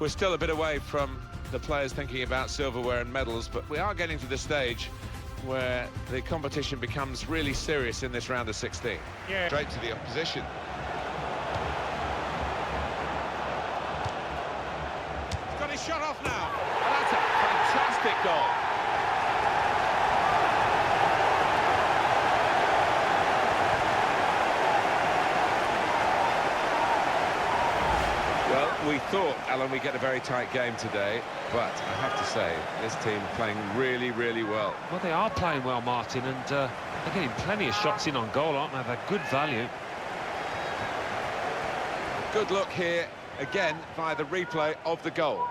We're still a bit away from the players thinking about silverware and medals, but we are getting to the stage where the competition becomes really serious in this round of 16. Yeah. Straight to the opposition. He's got his shot off now. And that's a fantastic goal. Well, we thought, Alan, we'd get a very tight game today, but I have to say, this team playing really, really well. Well, they are playing well, Martin, and they're getting plenty of shots in on goal, aren't they? They're good value. Good look here, again, via the replay of the goal.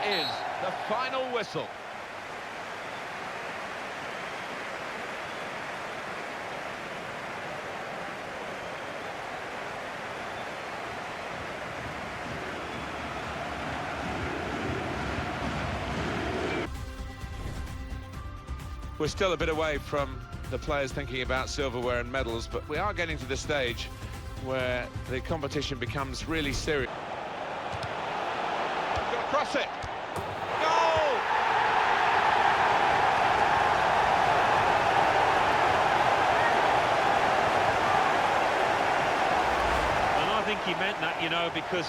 Is the final whistle. We're still a bit away from the players thinking about silverware and medals, but we are getting to the stage where the competition becomes really serious. Gonna cross it. I think he meant that, you know, because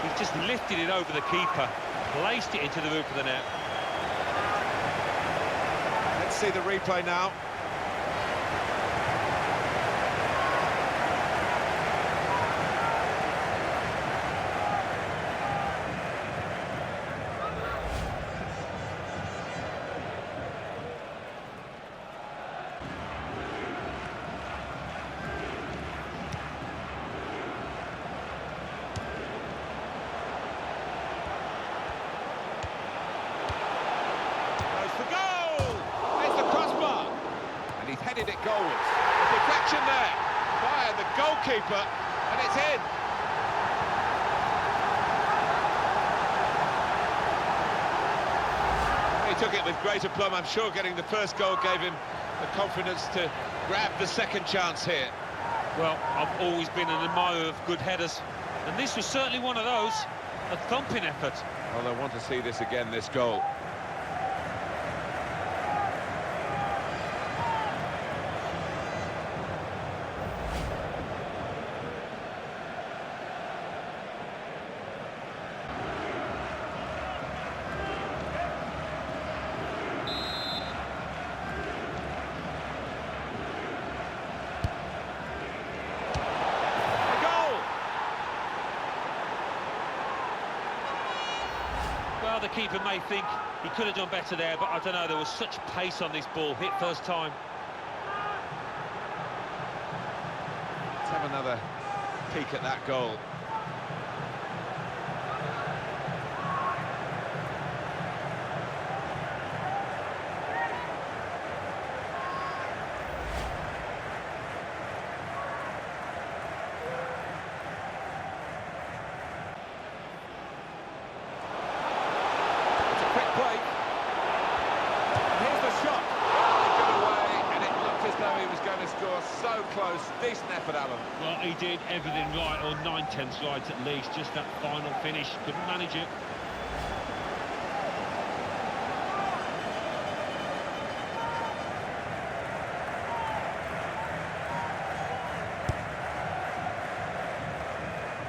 he's just lifted it over the keeper, placed it into the roof of the net. Let's see the replay now. Headed it goalwards. A deflection there by the goalkeeper, and it's in. He took it with great aplomb. I'm sure getting the first goal gave him the confidence to grab the second chance here. Well, I've always been an admirer of good headers, and this was certainly one of those. A thumping effort. Well, I want to see this again, this goal. Well, the keeper may think he could have done better there, but I don't know, there was such pace on this ball, hit first time. Let's have another peek at that goal. So close, decent effort, Alan. Well, he did everything right, or 9/10 slides at least, just that final finish, couldn't manage it.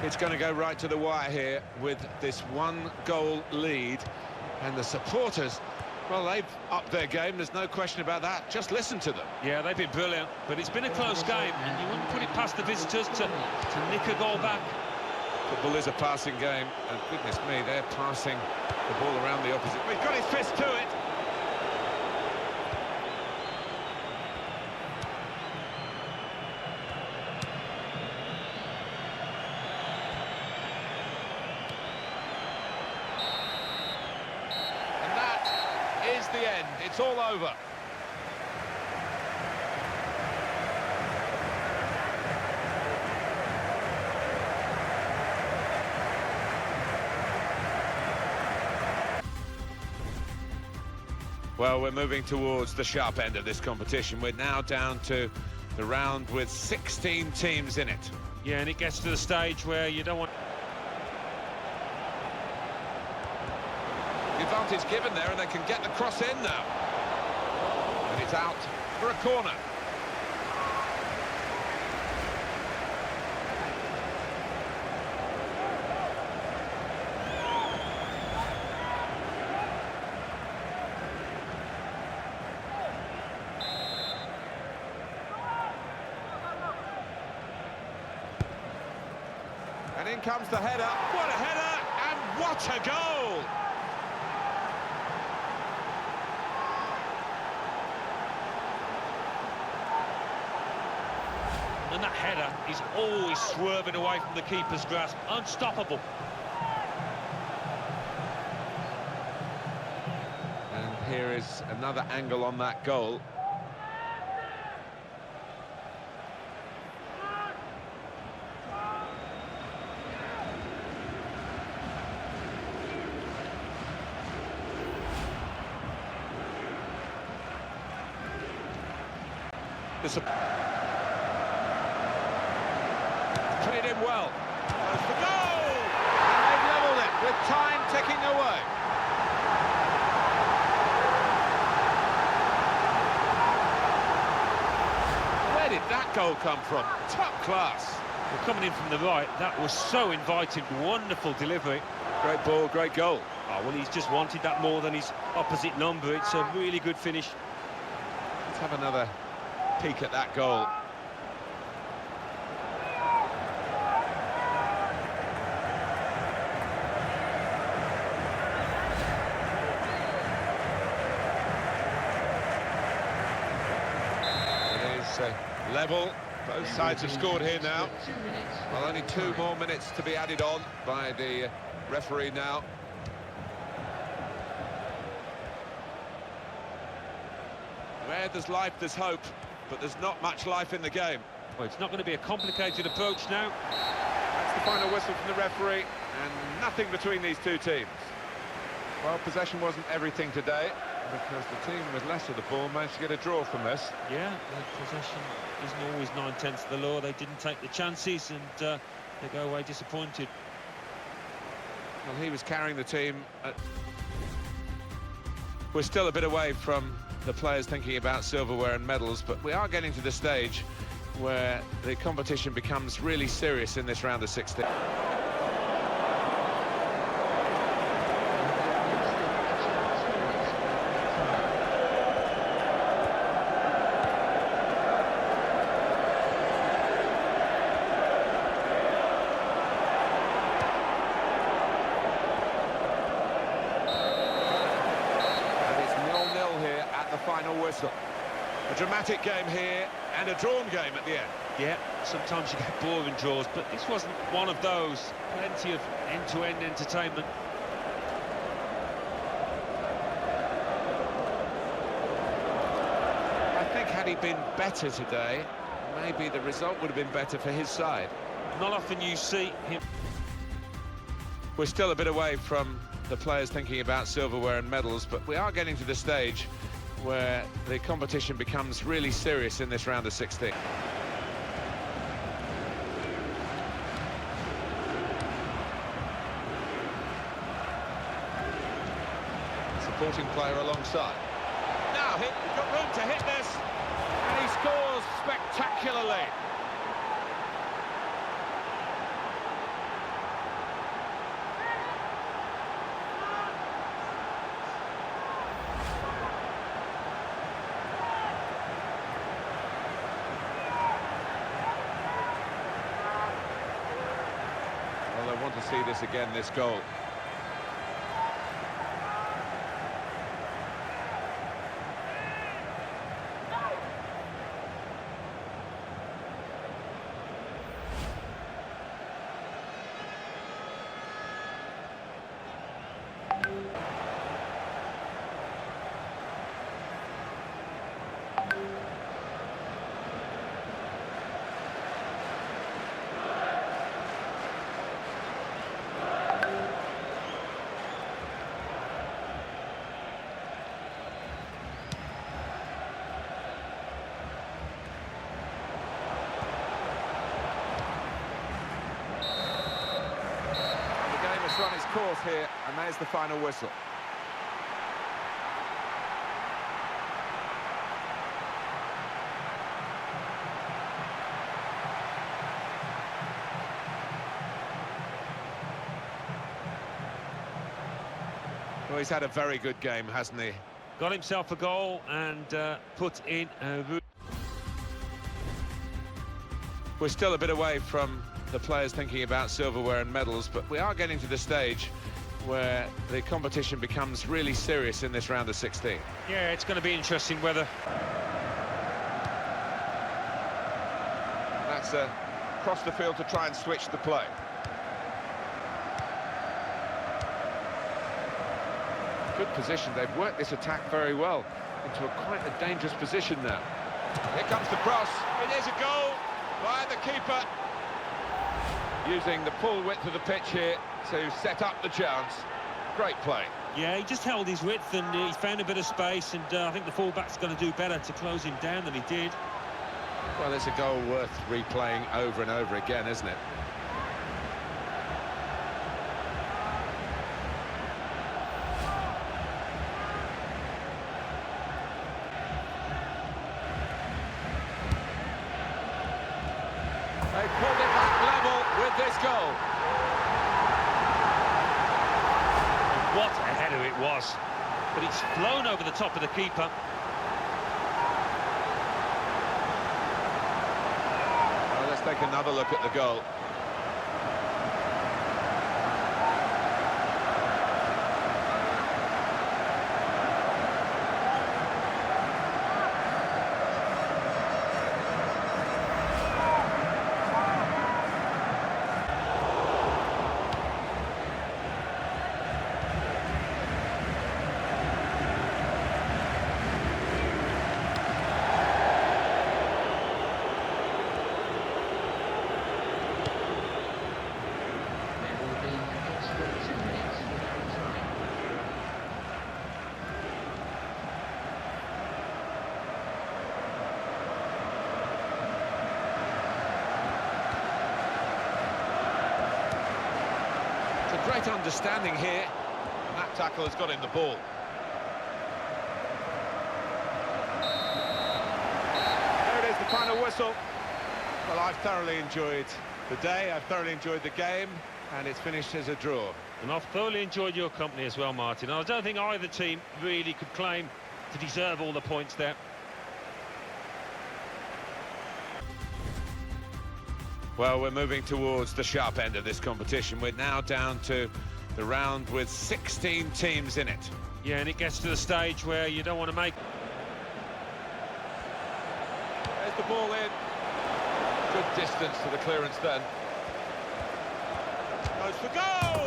It's going to go right to the wire here with this one-goal lead, and the supporters, well, they've upped their game, there's no question about that. Just listen to them. Yeah, they've been brilliant, but it's been a close game, and you wouldn't put it past the visitors to nick a goal back. Football is a passing game, and goodness me, they're passing the ball around the opposite. He's got his fist to it. And that is the end. it's all over. Well, we're moving towards the sharp end of this competition. We're now down to the round with 16 teams in it. Yeah, and it gets to the stage where you don't want... The advantage given there, and they can get the cross in now. And it's out for a corner. And in comes the header. What a header, and what a goal! And that header is always swerving away from the keeper's grasp. Unstoppable. And here is another angle on that goal. Played in well. There's the goal! And they've levelled it with time ticking away. Where did that goal come from? Top class. Well, coming in from the right, that was so inviting. Wonderful delivery. Great ball, great goal. Oh, well, he's just wanted that more than his opposite number. It's a really good finish. Let's have another peek at that goal. It is level. Both sides have scored here now. Well, only 2 more minutes to be added on by the referee now. Where there's life, there's hope, but there's not much life in the game. Well, it's not going to be a complicated approach now. That's the final whistle from the referee, and nothing between these two teams. Well, possession wasn't everything today, because the team with less of the ball managed to get a draw from this. Yeah, the possession isn't always 9/10 of the law. They didn't take the chances, and they go away disappointed. Well, he was carrying the team. We're still a bit away from the players thinking about silverware and medals, but we are getting to the stage where the competition becomes really serious in this round of 16. Final whistle. A dramatic game here and a drawn game at the end. Yeah, sometimes you get boring draws, but this wasn't one of those. Plenty of end-to-end entertainment. I think had he been better today, maybe the result would have been better for his side. Not often you see him. We're still a bit away from the players thinking about silverware and medals, but we are getting to the stage where the competition becomes really serious in this round of 16. Supporting player alongside. Now, he's got room to hit this, and he scores spectacularly. Well, I want to see this again, this goal. course here, and there's the final whistle. Well, he's had a very good game, hasn't he? Got himself a goal and put in a... We're still a bit away from the players thinking about silverware and medals, but we are getting to the stage where the competition becomes really serious in this round of 16. Yeah, it's going to be interesting whether... That's across the field to try and switch the play. Good position. They've worked this attack very well into quite a dangerous position now. Here comes the cross. It is a goal by the keeper. Using the full width of the pitch here to set up the chance. Great play. Yeah, he just held his width and he found a bit of space, and I think the fullback's going to do better to close him down than he did. Well, it's a goal worth replaying over and over again, isn't it? They pulled it back level with this goal. What a header it was. But it's flown over the top of the keeper. Well, let's take another look at the goal. Great understanding here, and that tackle has got him the ball. There it is, the final whistle. Well, I've thoroughly enjoyed the day, I've thoroughly enjoyed the game, and it's finished as a draw. And I've thoroughly enjoyed your company as well, Martin. I don't think either team really could claim to deserve all the points there. Well, we're moving towards the sharp end of this competition. We're now down to the round with 16 teams in it. Yeah, and it gets to the stage where you don't want to make... There's the ball in. Good distance to the clearance then. Goes for goal!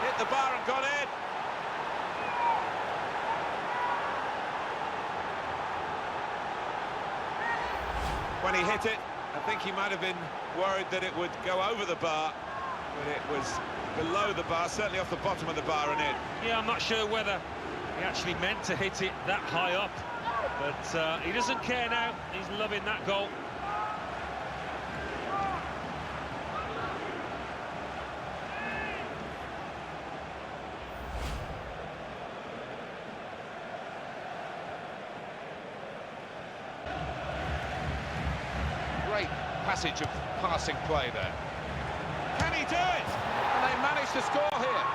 Hit the bar and got in. When he hit it, I think he might have been worried that it would go over the bar, but it was below the bar, certainly off the bottom of the bar and in. Yeah, I'm not sure whether he actually meant to hit it that high up, but he doesn't care now. He's loving that goal. Great passage of passing play there. Can he do it? And they managed to score here.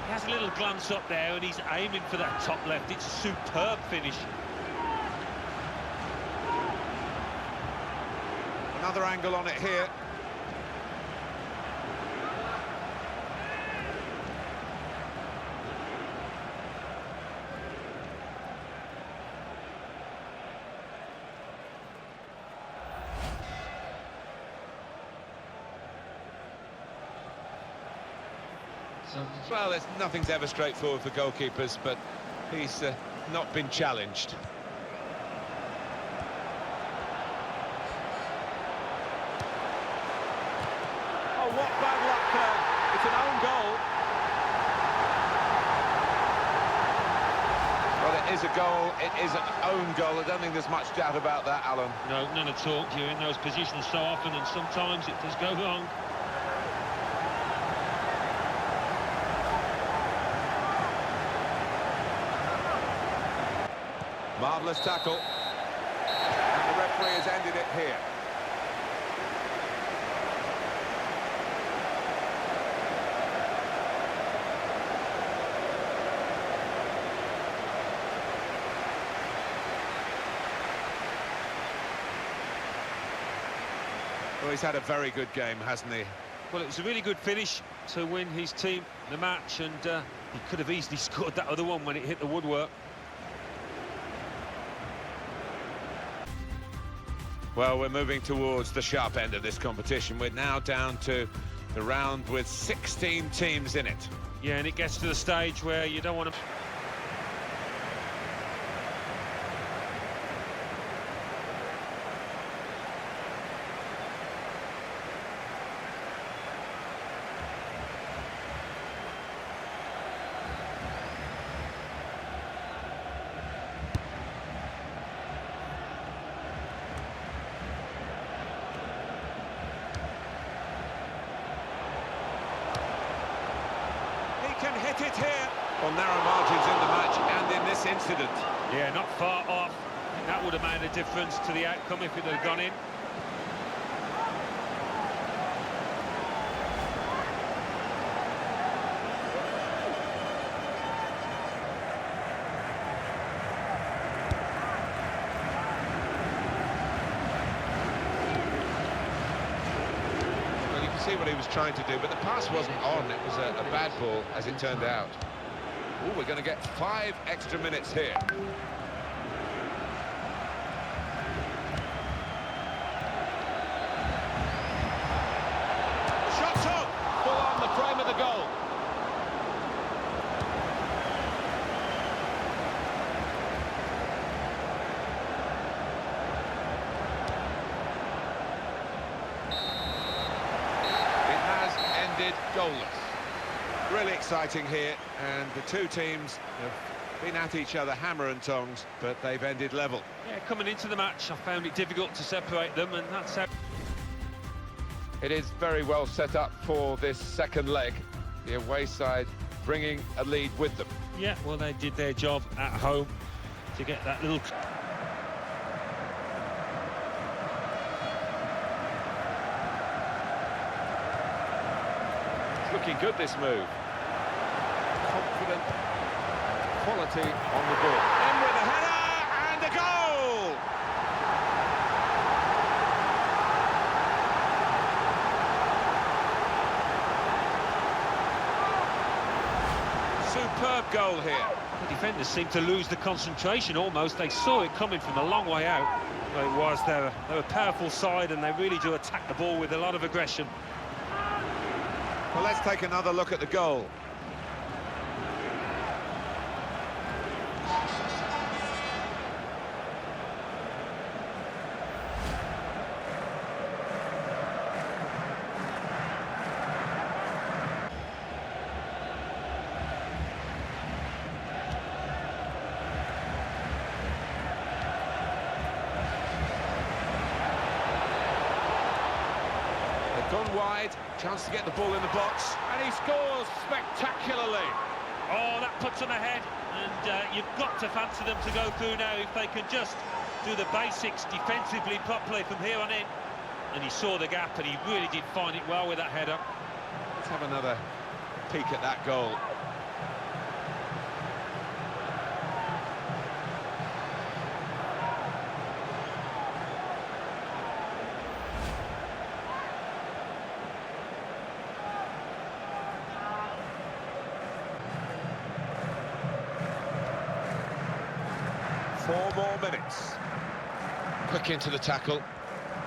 He has a little glance up there and he's aiming for that top left. It's a superb finish. Another angle on it here. Well, nothing's ever straightforward for goalkeepers, but he's not been challenged. Oh, what bad luck there. It's an own goal. is a goal, it is an own goal. I don't think there's much doubt about that, Alan. No, none at all. You're in those positions so often, and sometimes it does go wrong. Marvellous tackle. And the referee has ended it here. Well, he's had a very good game, hasn't he? Well, it was a really good finish to win his team the match, and he could have easily scored that other one when it hit the woodwork. Well, we're moving towards the sharp end of this competition. We're now down to the round with 16 teams in it. Yeah, and it gets to the stage where you don't want to... Can hit it here. Well, narrow margins in the match and in this incident. Yeah, not far off. I think that would have made a difference to the outcome if it had gone in. See what he was trying to do, but the pass wasn't on. It was a bad ball, as it turned out. Oh, we're going to get 5 extra minutes here. Shot's on! Full on the frame of the goal. Goalless. Really exciting here, and the two teams have been at each other hammer and tongs, but they've ended level. Yeah, coming into the match, I found it difficult to separate them, and that's how... It is very well set up for this second leg. The away side bringing a lead with them. Yeah, well, they did their job at home to get that little... Looking good, this move. Confident, quality on the ball. In with a header and a goal! Superb goal here. The defenders seemed to lose the concentration almost. They saw it coming from a long way out. Well, it was. They're a powerful side, and they really do attack the ball with a lot of aggression. Well, let's take another look at the goal. Gone wide, chance to get the ball in the box, and he scores spectacularly. Oh, that puts them ahead, and you've got to fancy them to go through now if they can just do the basics defensively properly from here on in. And he saw the gap, and he really did find it well with that header. Let's have another peek at that goal. Four more minutes. Quick into the tackle,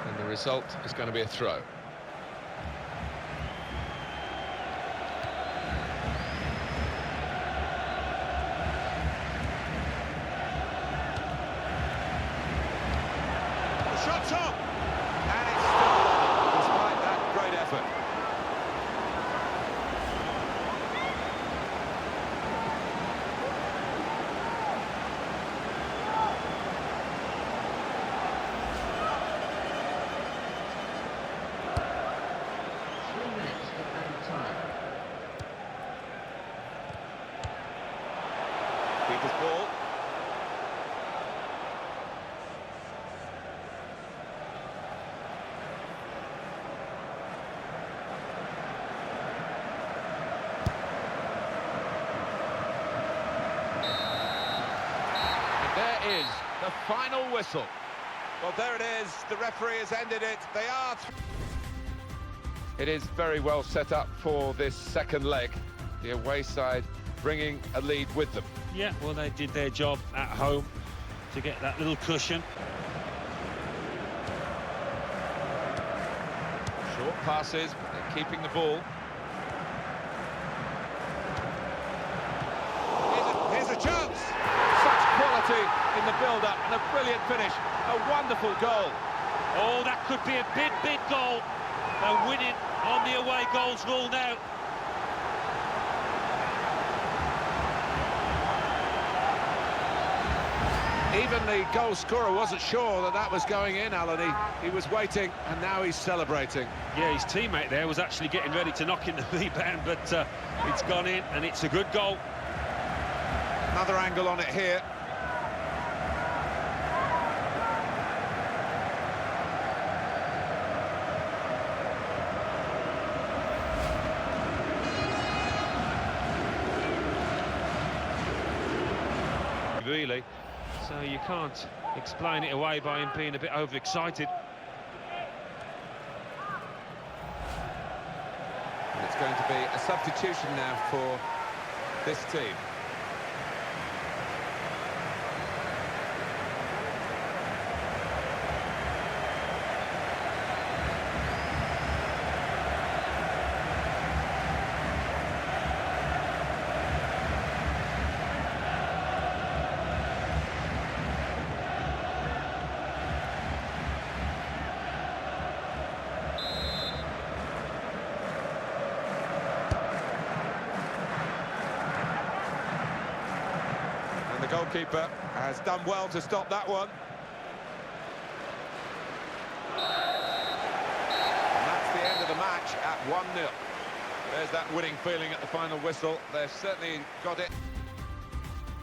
and the result is going to be a throw. The shot's on, and it's still level, despite that great effort. goalkeeper's ball. And there is the final whistle. Well, there it is. The referee has ended it. They are... It is very well set up for this second leg. The away side bringing a lead with them. Yeah, well, they did their job at home to get that little cushion. Short passes, but they're keeping the ball. Here's a chance! Such quality in the build-up and a brilliant finish. A wonderful goal. Oh, that could be a big goal. They're winning on the away goals rule now. Even the goal scorer wasn't sure that was going in, Alan. He was waiting, and now he's celebrating. Yeah, his teammate there was actually getting ready to knock in the rebound, but it's gone in, and it's a good goal. Another angle on it here. Really. So you can't explain it away by him being a bit overexcited. And it's going to be a substitution now for this team. The goalkeeper has done well to stop that one. And that's the end of the match at 1-0. There's that winning feeling at the final whistle. They've certainly got it.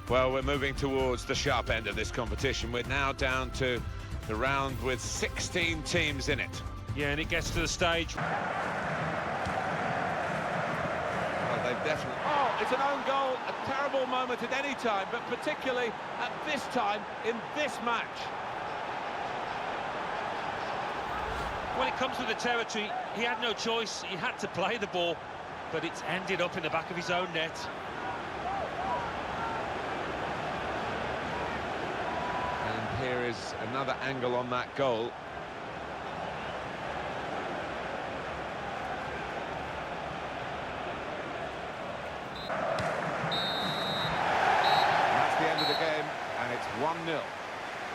Well, we're moving towards the sharp end of this competition. We're now down to the round with 16 teams in it. Yeah, and it gets to the stage. Well, they've definitely... Oh, it's an own goal, a terrible moment at any time, but particularly at this time in this match. When it comes to the territory, he had no choice. He had to play the ball, but it's ended up in the back of his own net. And here is another angle on that goal. It's 1-0.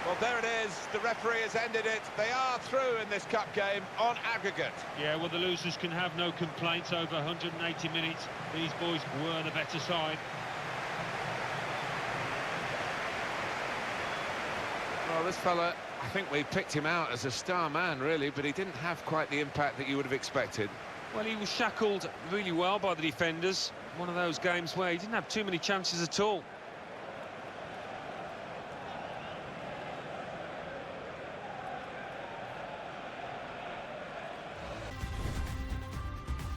Well, there it is. The referee has ended it. They are through in this cup game on aggregate. Yeah, well, the losers can have no complaints over 180 minutes. These boys were the better side. Well, this fella, I think we picked him out as a star man, really, but he didn't have quite the impact that you would have expected. Well, he was shackled really well by the defenders. One of those games where he didn't have too many chances at all.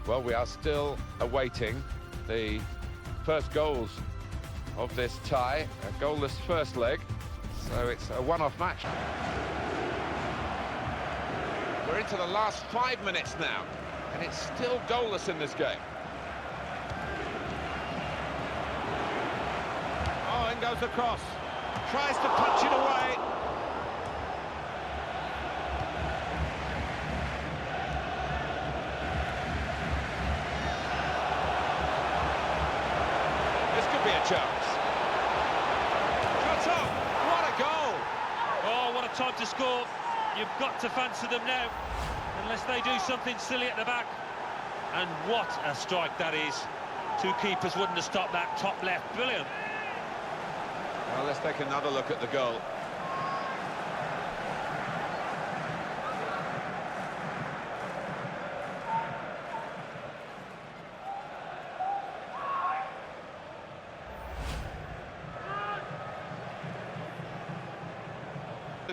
Well, we are still awaiting the first goals of this tie. A goalless first leg, so it's a one-off match. We're into the last 5 minutes now, and it's still goalless in this game. Oh, in goes the cross. Tries to punch it away. Chance. Cut off. What a goal! Oh, what a time to score. You've got to fancy them now, unless they do something silly at the back. And what a strike that is. Two keepers wouldn't have stopped that top left. Brilliant. Well, let's take another look at the goal.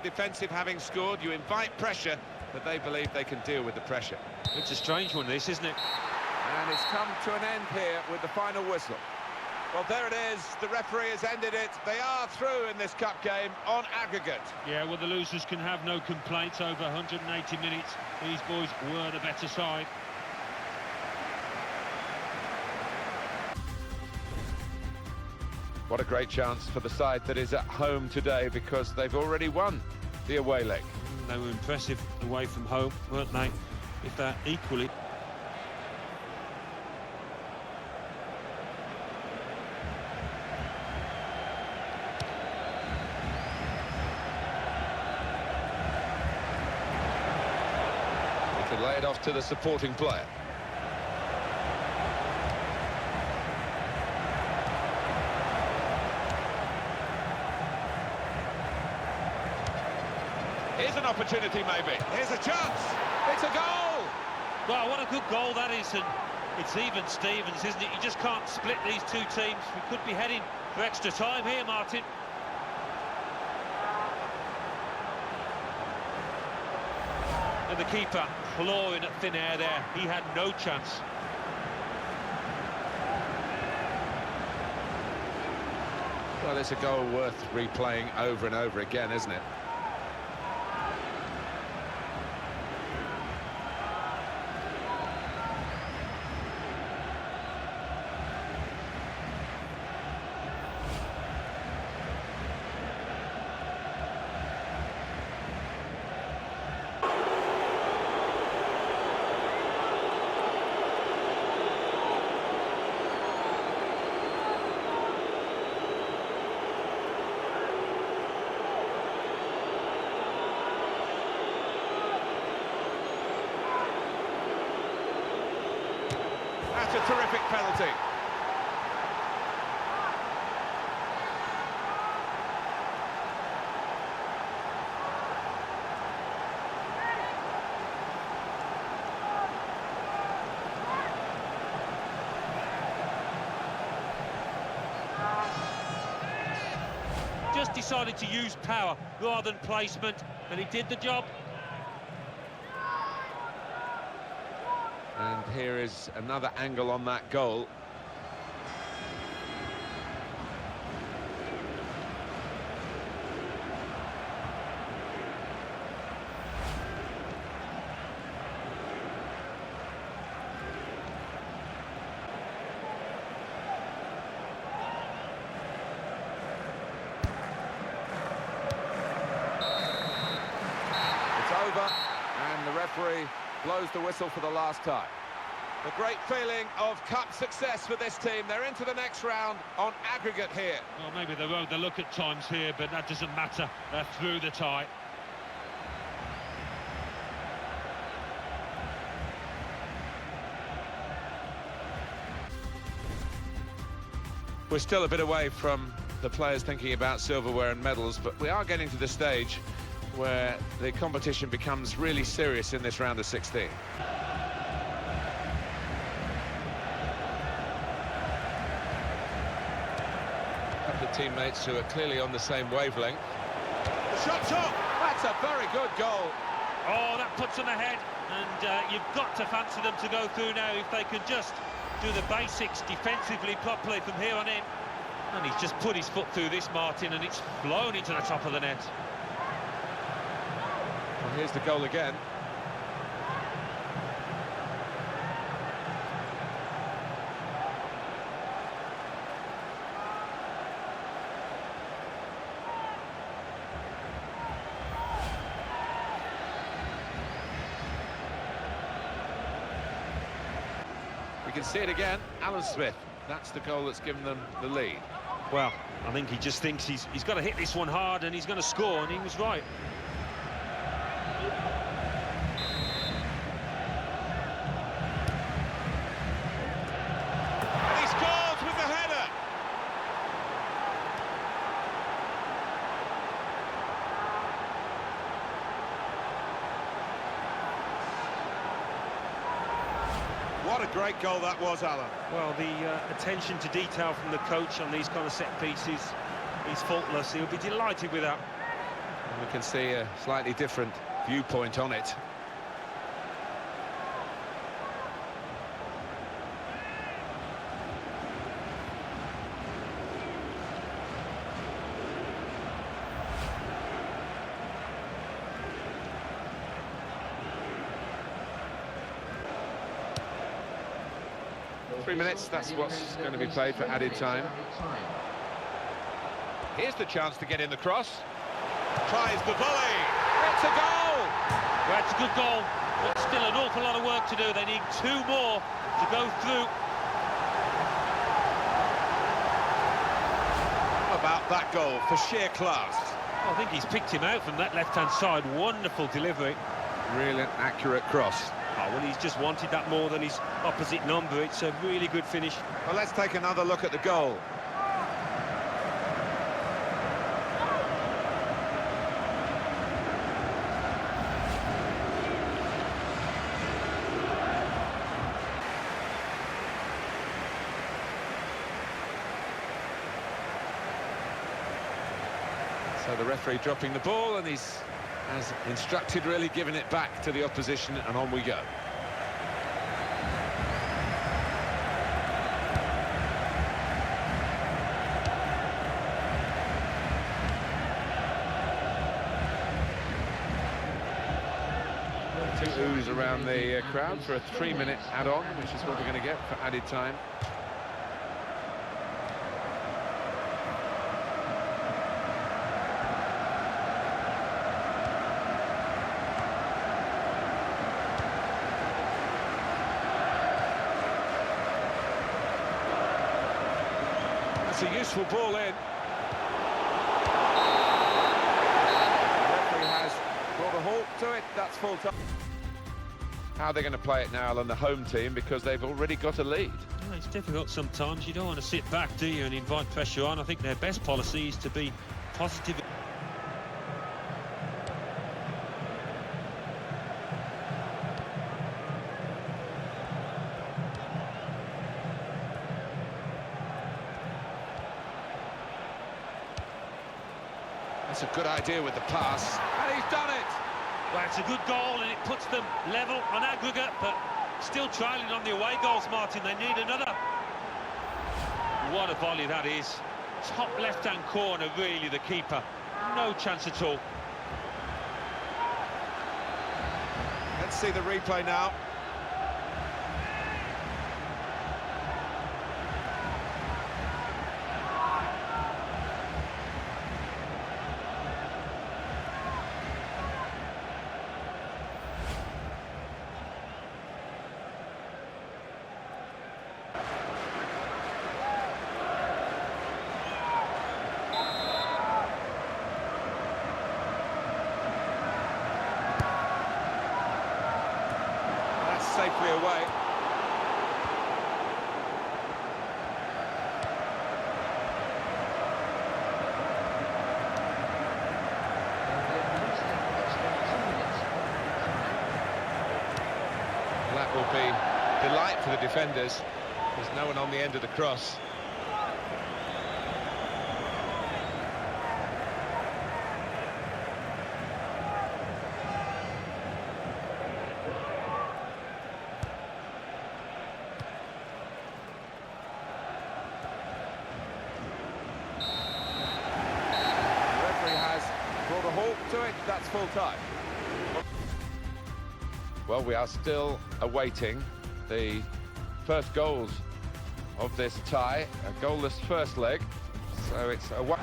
defensive having scored. You invite pressure, but they believe they can deal with the pressure. It's a strange one, this, isn't it? And it's come to an end here with the final whistle. Well, there it is. The referee has ended it. They are through in this cup game on aggregate. Yeah, well, the losers can have no complaints. Over 180 minutes, these boys were the better side. What a great chance for the side that is at home today, because they've already won the away leg. They were impressive away from home, weren't they? If they're equally... He can lay it off to the supporting player. Here's an opportunity, maybe. Here's a chance. It's a goal. Well, what a good goal that is, and it's even Stevens, isn't it? You just can't split these two teams. We could be heading for extra time here, Martin. And the keeper clawing at thin air there. He had no chance. Well, it's a goal worth replaying over and over again, isn't it? That's a terrific penalty. Just decided to use power rather than placement, and he did the job. And here is another angle on that goal. It's over, and the referee blows the whistle for the last time. The great feeling of cup success for this team. They're into the next round on aggregate here. Well, maybe they rode the luck at times here, but that doesn't matter. They're through the tie. We're still a bit away from the players thinking about silverware and medals, but we are getting to the stage where the competition becomes really serious in this round of 16. A couple of teammates who are clearly on the same wavelength. The shot's up! That's a very good goal. Oh, that puts them ahead, and you've got to fancy them to go through now if they can just do the basics defensively properly from here on in. And he's just put his foot through this, Martin, and it's flown into the top of the net. Well, here's the goal again. We can see it again. Alan Smith. That's the goal that's given them the lead. Well, I think he just thinks he's got to hit this one hard and he's going to score, and he was right. And he scores with the header. What a great goal that was, Alan. Well, the attention to detail from the coach on these kind of set pieces is faultless. He'll be delighted with that. And we can see a slightly different viewpoint on it. Minutes, that's what's going to be played for added time. Here's the chance to get in the cross. Tries the volley. It's a goal! Well, it's a good goal, but still an awful lot of work to do. They need 2 more to go through. About that goal for sheer class. I think he's picked him out from that left-hand side. Wonderful delivery. Really an accurate cross. Oh, well, he's just wanted that more than his opposite number. It's a really good finish. Well, let's take another look at the goal. So the referee dropping the ball, and he's, as instructed, really giving it back to the opposition, and on we go. Two oohs around the crowd for a 3-minute add-on, which is what we're going to get for added time. That's a useful ball in. The referee has brought a halt to it. That's full time. How they're going to play it now on the home team, because they've already got a lead. Well, it's difficult sometimes. You don't want to sit back, do you, and invite pressure on. I think their best policy is to be positive. That's a good idea with the pass, and he's done it! Well, it's a good goal, and it puts them level on aggregate, but still trailing on the away goals, Martin. They need another. What a volley that is. Top left-hand corner, really, the keeper. No chance at all. Let's see the replay now. Safely away. That will be delight for the defenders. There's no one on the end of the cross. Brought a halt to it, that's full time. Well, we are still awaiting the first goals of this tie, a goalless first leg, so it's a one.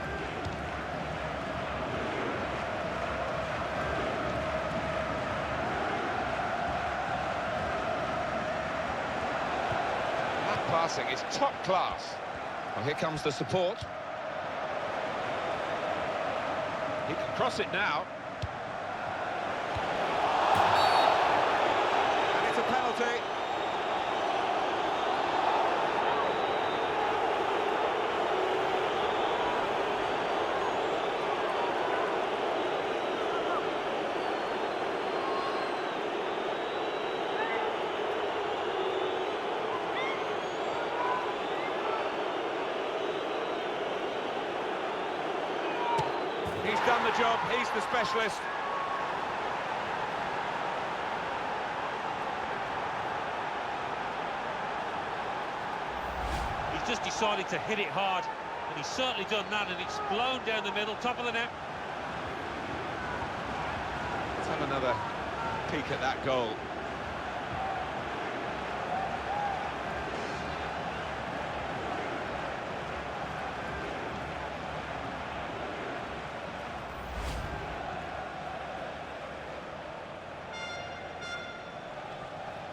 That passing is top class. Well, here comes the support. He can cross it now. And it's a penalty. He's done the the job, he's the specialist. He's just decided to hit it hard, and he's certainly done that, and it's blown down the middle, top of the net. Let's have another peek at that goal.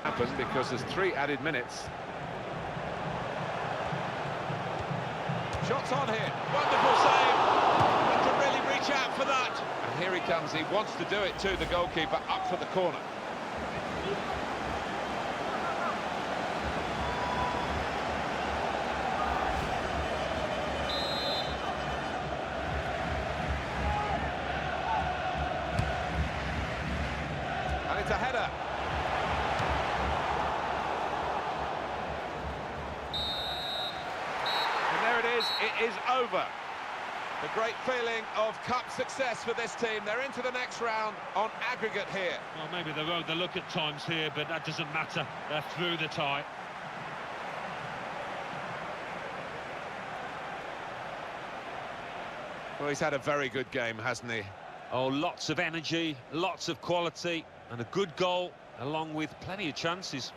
Happen because there's 3 added minutes. Shots on here, wonderful save. He can really reach out for that. And here he comes, he wants to do it too, the goalkeeper, up for the corner. And it's a header. It is over. The great feeling of cup success for this team. They're into the next round on aggregate here. Well, maybe they rode the look at times here, but that doesn't matter. They're through the tie. Well, he's had a very good game, hasn't he? Oh, lots of energy, lots of quality, and a good goal, along with plenty of chances.